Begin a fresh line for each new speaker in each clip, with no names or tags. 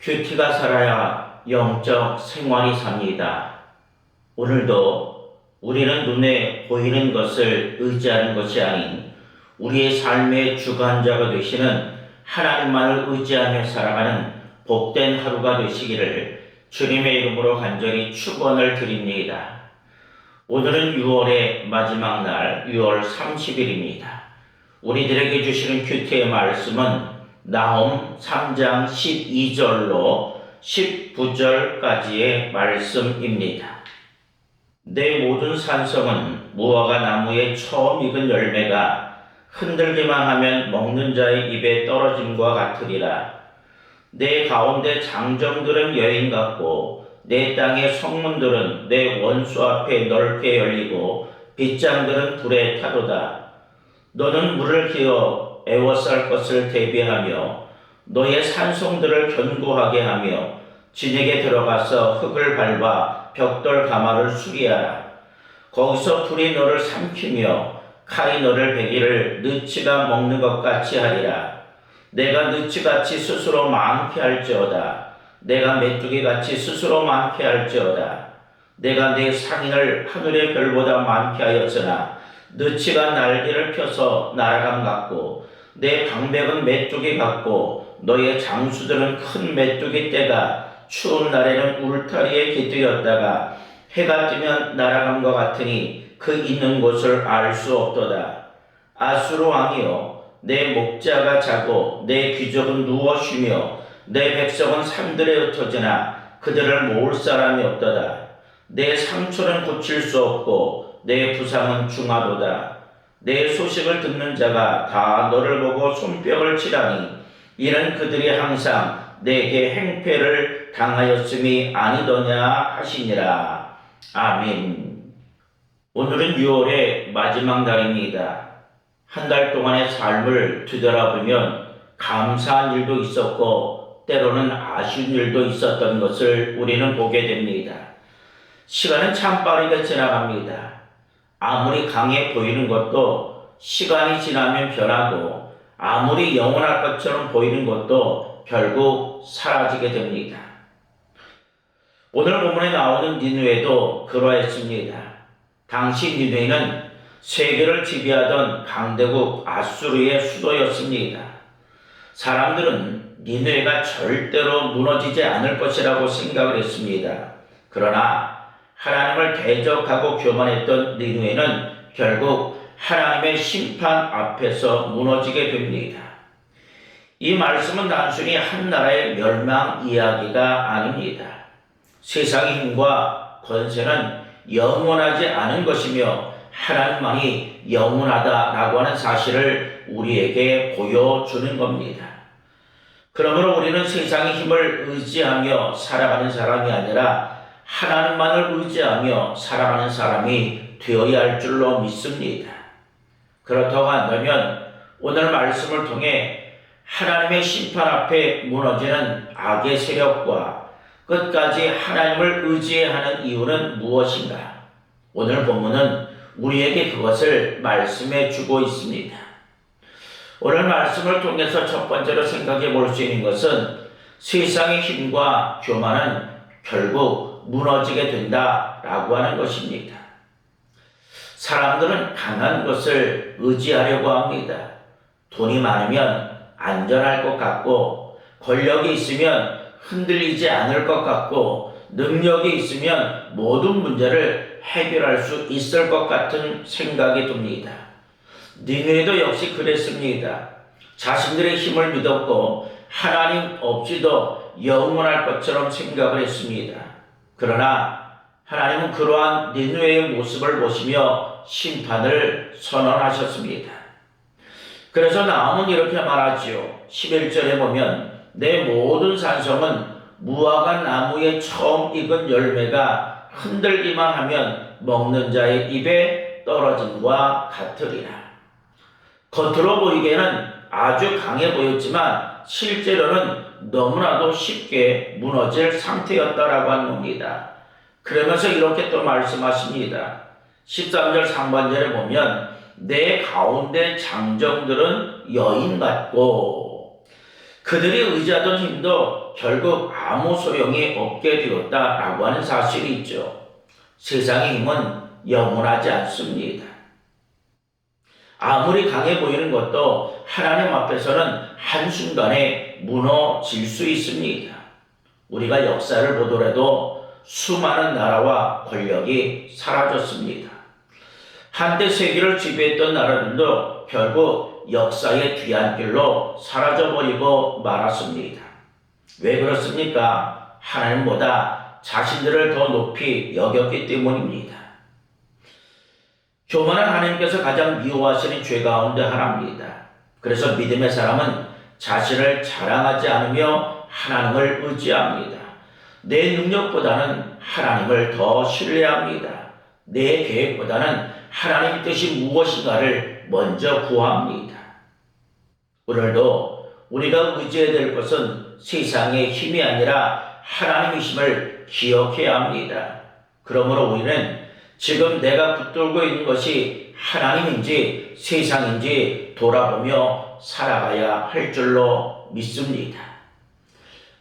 큐티가 살아야 영적 생활이 삽니다. 오늘도 우리는 눈에 보이는 것을 의지하는 것이 아닌 우리의 삶의 주관자가 되시는 하나님만을 의지하며 살아가는 복된 하루가 되시기를 주님의 이름으로 간절히 축원을 드립니다. 오늘은 6월의 마지막 날 6월 30일입니다. 우리들에게 주시는 큐티의 말씀은 나홈 3장 12절로 19절까지의 말씀입니다. 내 모든 산성은 무화과 나무의 처음 익은 열매가 흔들기만 하면 먹는 자의 입에 떨어짐과 같으리라. 내 가운데 장정들은 여인 같고 내 땅의 성문들은 내 원수 앞에 넓게 열리고 빗장들은 불에 타도다. 너는 물을 기어 애워쌀 것을 대비하며 너의 산성들을 견고하게 하며 진에게 들어가서 흙을 밟아 벽돌 가마를 수리하라. 거기서 불이 너를 삼키며 칼이 너를 베기를 느치가 먹는 것 같이 하리라. 내가 느치같이 스스로 많게 할지어다. 내가 메뚜기같이 스스로 많게 할지어다. 내가 내 상인을 하늘의 별보다 많게 하였으나 느치가 날개를 펴서 날아감 같고 내 방백은 메뚜기 같고 너의 장수들은 큰 메뚜기 떼가 추운 날에는 울타리에 깃들였다가 해가 뜨면 날아감과 같으니 그 있는 곳을 알 수 없도다. 아수르 왕이여, 내 목자가 자고 내 귀족은 누워 쉬며 내 백성은 산들에 흩어지나 그들을 모을 사람이 없도다. 내 상처는 고칠 수 없고 내 부상은 중하도다. 내 소식을 듣는 자가 다 너를 보고 손뼉을 치라니 이는 그들이 항상 내게 행패를 당하였음이 아니더냐 하시니라. 아멘. 오늘은 6월의 마지막 날입니다. 한 달 동안의 삶을 뒤돌아보면 감사한 일도 있었고 때로는 아쉬운 일도 있었던 것을 우리는 보게 됩니다. 시간은 참 빠르게 지나갑니다. 아무리 강해 보이는 것도 시간이 지나면 변하고 아무리 영원할 것처럼 보이는 것도 결국 사라지게 됩니다. 오늘 본문에 나오는 니느웨도 그러했습니다. 당시 니느웨는 세계를 지배하던 강대국 아수르의 수도였습니다. 사람들은 니느웨가 절대로 무너지지 않을 것이라고 생각을 했습니다. 그러나 하나님을 대적하고 교만했던 니느웨는 결국 하나님의 심판 앞에서 무너지게 됩니다. 이 말씀은 단순히 한 나라의 멸망 이야기가 아닙니다. 세상의 힘과 권세는 영원하지 않은 것이며 하나님만이 영원하다라고 하는 사실을 우리에게 보여주는 겁니다. 그러므로 우리는 세상의 힘을 의지하며 살아가는 사람이 아니라 하나님만을 의지하며 살아가는 사람이 되어야 할 줄로 믿습니다. 그렇다고 한다면 오늘 말씀을 통해 하나님의 심판 앞에 무너지는 악의 세력과 끝까지 하나님을 의지해야 하는 이유는 무엇인가? 오늘 본문은 우리에게 그것을 말씀해 주고 있습니다. 오늘 말씀을 통해서 첫 번째로 생각해 볼 수 있는 것은 세상의 힘과 교만은 결국 무너지게 된다라고 하는 것입니다. 사람들은 강한 것을 의지하려고 합니다. 돈이 많으면 안전할 것 같고 권력이 있으면 흔들리지 않을 것 같고 능력이 있으면 모든 문제를 해결할 수 있을 것 같은 생각이 듭니다. 니느웨도 역시 그랬습니다. 자신들의 힘을 믿었고 하나님 없이도 영원할 것처럼 생각을 했습니다. 그러나 하나님은 그러한 니느웨의 모습을 보시며 심판을 선언하셨습니다. 그래서 나홈은 이렇게 말하지요. 11절에 보면 내 모든 산성은 무화과 나무의 처음 익은 열매가 흔들기만 하면 먹는 자의 입에 떨어짐과 같으리라. 겉으로 보이기에는 아주 강해 보였지만 실제로는 너무나도 쉽게 무너질 상태였다라고 하는 겁니다. 그러면서 이렇게 또 말씀하십니다. 13절 상반절에 보면 내 가운데 장정들은 여인 같고 그들이 의지하던 힘도 결국 아무 소용이 없게 되었다라고 하는 사실이 있죠. 세상의 힘은 영원하지 않습니다. 아무리 강해 보이는 것도 하나님 앞에서는 한순간에 무너질 수 있습니다. 우리가 역사를 보더라도 수많은 나라와 권력이 사라졌습니다. 한때 세계를 지배했던 나라들도 결국 역사의 뒤안길로 사라져버리고 말았습니다. 왜 그렇습니까? 하나님보다 자신들을 더 높이 여겼기 때문입니다. 교만한 하나님께서 가장 미워하시는 죄 가운데 하나입니다. 그래서 믿음의 사람은 자신을 자랑하지 않으며 하나님을 의지합니다. 내 능력보다는 하나님을 더 신뢰합니다. 내 계획보다는 하나님의 뜻이 무엇인가를 먼저 구합니다. 오늘도 우리가 의지해야 될 것은 세상의 힘이 아니라 하나님이심을 기억해야 합니다. 그러므로 우리는 지금 내가 붙들고 있는 것이 하나님인지 세상인지 돌아보며 살아가야 할 줄로 믿습니다.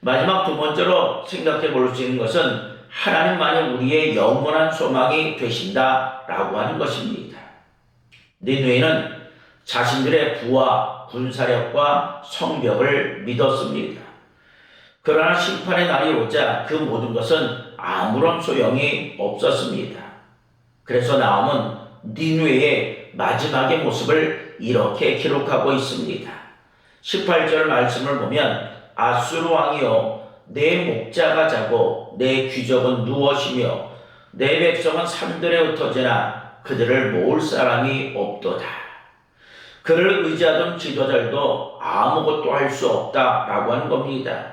마지막 두 번째로 생각해 볼 수 있는 것은 하나님만이 우리의 영원한 소망이 되신다라고 하는 것입니다. 니느웨는 자신들의 부와 군사력과 성벽을 믿었습니다. 그러나 심판의 날이 오자 그 모든 것은 아무런 소용이 없었습니다. 그래서 나홈은 니느웨의 마지막의 모습을 이렇게 기록하고 있습니다. 18절 말씀을 보면 아수르 왕이여 내 목자가 자고 내 귀족은 누워 쉬며 내 백성은 산들에 흩어지나 그들을 모을 사람이 없도다. 그를 의지하던 지도자들도 아무것도 할 수 없다라고 하는 겁니다.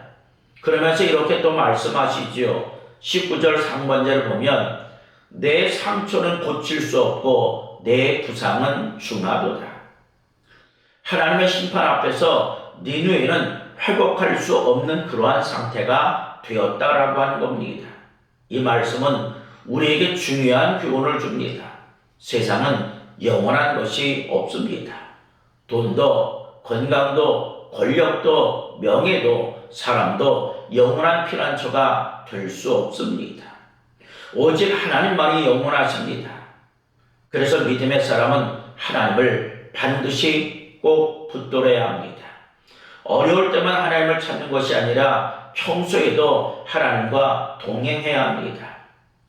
그러면서 이렇게 또 말씀하시지요. 19절 상반절을 보면 내 상처는 고칠 수 없고 내 부상은 중하도다. 하나님의 심판 앞에서 니느웨는 회복할 수 없는 그러한 상태가 되었다라고 하는 겁니다. 이 말씀은 우리에게 중요한 교훈을 줍니다. 세상은 영원한 것이 없습니다. 돈도 건강도 권력도 명예도 사람도 영원한 피난처가 될 수 없습니다. 오직 하나님만이 영원하십니다. 그래서 믿음의 사람은 하나님을 반드시 꼭 붙들어야 합니다. 어려울 때만 하나님을 찾는 것이 아니라 평소에도 하나님과 동행해야 합니다.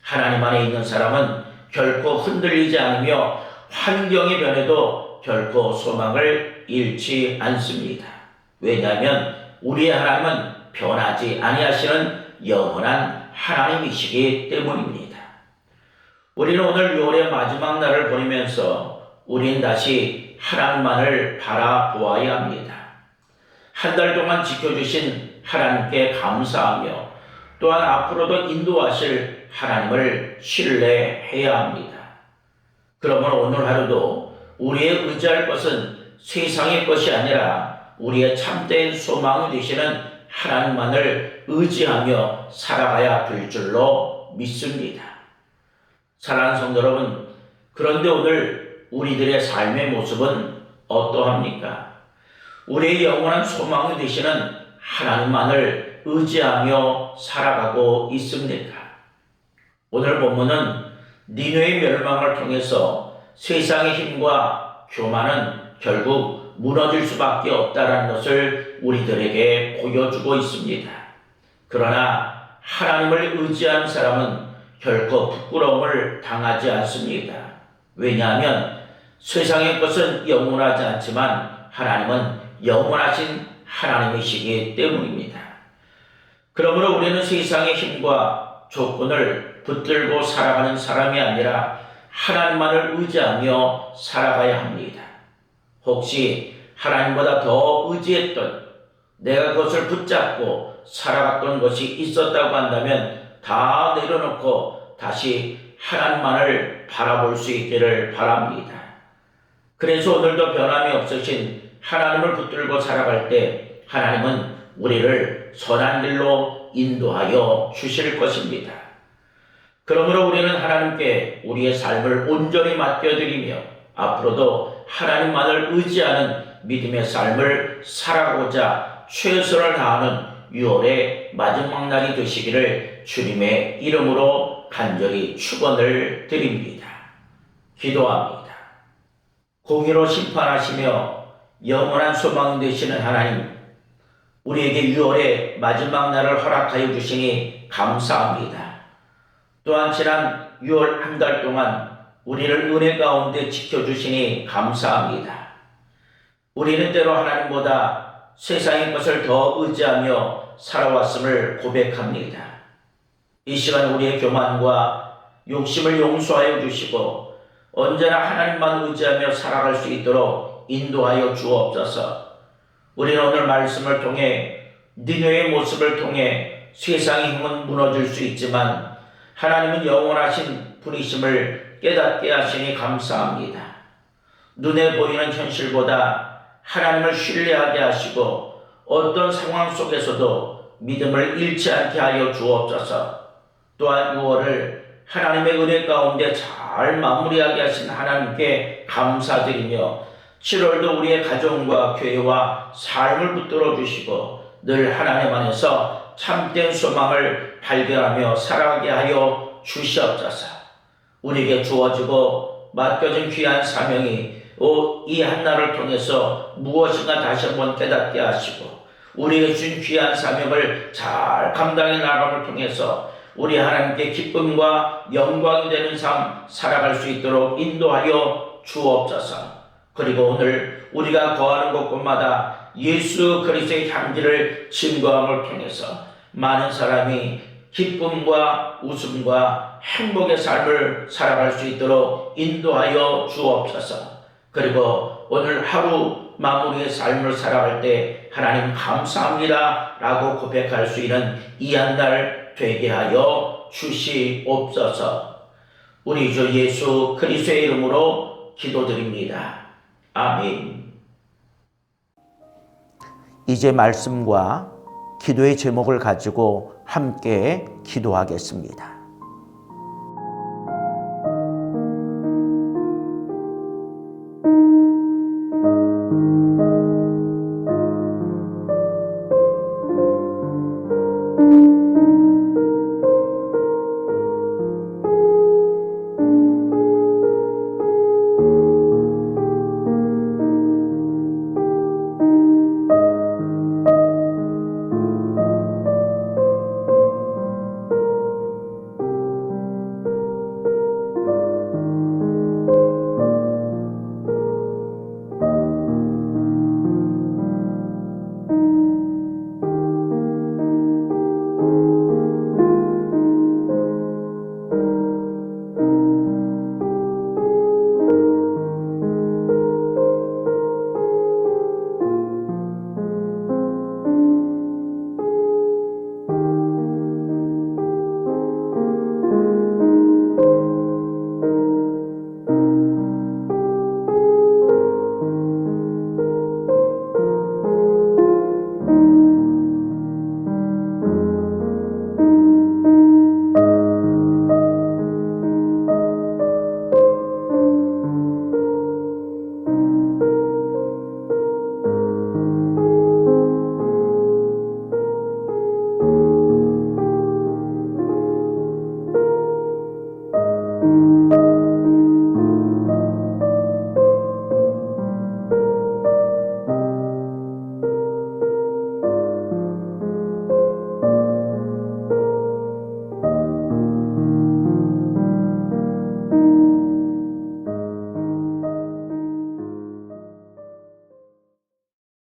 하나님 안에 있는 사람은 결코 흔들리지 않으며 환경이 변해도 결코 소망을 잃지 않습니다. 왜냐하면 우리의 하나님은 변하지 아니하시는 영원한 하나님이시기 때문입니다. 우리는 오늘 6월의 마지막 날을 보내면서 우리는 다시 하나님만을 바라보아야 합니다. 한 달 동안 지켜주신 하나님께 감사하며 또한 앞으로도 인도하실 하나님을 신뢰해야 합니다. 그러므로 오늘 하루도 우리의 의지할 것은 세상의 것이 아니라 우리의 참된 소망이 되시는 하나님만을 의지하며 살아가야 될 줄로 믿습니다. 사랑하는 성도 여러분, 그런데 오늘 우리들의 삶의 모습은 어떠합니까? 우리의 영원한 소망이 되시는 하나님만을 의지하며 살아가고 있습니까? 오늘 본문은 니느웨의 멸망을 통해서 세상의 힘과 교만은 결국 무너질 수밖에 없다는 것을 우리들에게 보여주고 있습니다. 그러나 하나님을 의지한 사람은 결코 부끄러움을 당하지 않습니다. 왜냐하면 세상의 것은 영원하지 않지만 하나님은 영원하신 하나님이시기 때문입니다. 그러므로 우리는 세상의 힘과 조건을 붙들고 살아가는 사람이 아니라 하나님만을 의지하며 살아가야 합니다. 혹시 하나님보다 더 의지했던 내가 그것을 붙잡고 살아갔던 것이 있었다고 한다면 다 내려놓고 다시 하나님만을 바라볼 수 있기를 바랍니다. 그래서 오늘도 변함이 없으신 하나님을 붙들고 살아갈 때 하나님은 우리를 선한 길로 인도하여 주실 것입니다. 그러므로 우리는 하나님께 우리의 삶을 온전히 맡겨드리며 앞으로도 하나님만을 의지하는 믿음의 삶을 살아가고자 최선을 다하는 6월의 마지막 날이 되시기를 주님의 이름으로 간절히 축원을 드립니다. 기도합니다. 공의로 심판하시며 영원한 소망이 되시는 하나님, 우리에게 6월의 마지막 날을 허락하여 주시니 감사합니다. 또한 지난 6월 한 달 동안 우리를 은혜 가운데 지켜주시니 감사합니다. 우리는 때로 하나님보다 세상의 것을 더 의지하며 살아왔음을 고백합니다. 이 시간 우리의 교만과 욕심을 용서하여 주시고 언제나 하나님만 의지하며 살아갈 수 있도록 인도하여 주옵소서. 우리는 오늘 말씀을 통해 니느웨의 모습을 통해 세상의 힘은 무너질 수 있지만 하나님은 영원하신 분이심을 깨닫게 하시니 감사합니다. 눈에 보이는 현실보다 하나님을 신뢰하게 하시고 어떤 상황 속에서도 믿음을 잃지 않게 하여 주옵소서. 또한 6월을 하나님의 은혜 가운데 잘 마무리하게 하신 하나님께 감사드리며 7월도 우리의 가정과 교회와 삶을 붙들어 주시고 늘 하나님 안에서 참된 소망을 발견하며 살아가게 하여 주시옵소서. 우리에게 주어지고 맡겨진 귀한 사명이 이 한날을 통해서 무엇인가 다시 한번 깨닫게 하시고 우리에게 준 귀한 사명을 잘 감당해 나감을 통해서 우리 하나님께 기쁨과 영광이 되는 삶 살아갈 수 있도록 인도하여 주옵소서. 그리고 오늘 우리가 거하는 곳곳마다 예수 그리스도의 향기를 증거함을 통해서 많은 사람이 기쁨과 웃음과 행복의 삶을 살아갈 수 있도록 인도하여 주옵소서. 그리고 오늘 하루 마무리의 삶을 살아갈 때 하나님 감사합니다 라고 고백할 수 있는 이 한 달 되게 하여 주시옵소서. 우리 주 예수 그리스도의 이름으로 기도드립니다. 아멘. 이제 말씀과 기도의 제목을 가지고 함께 기도하겠습니다.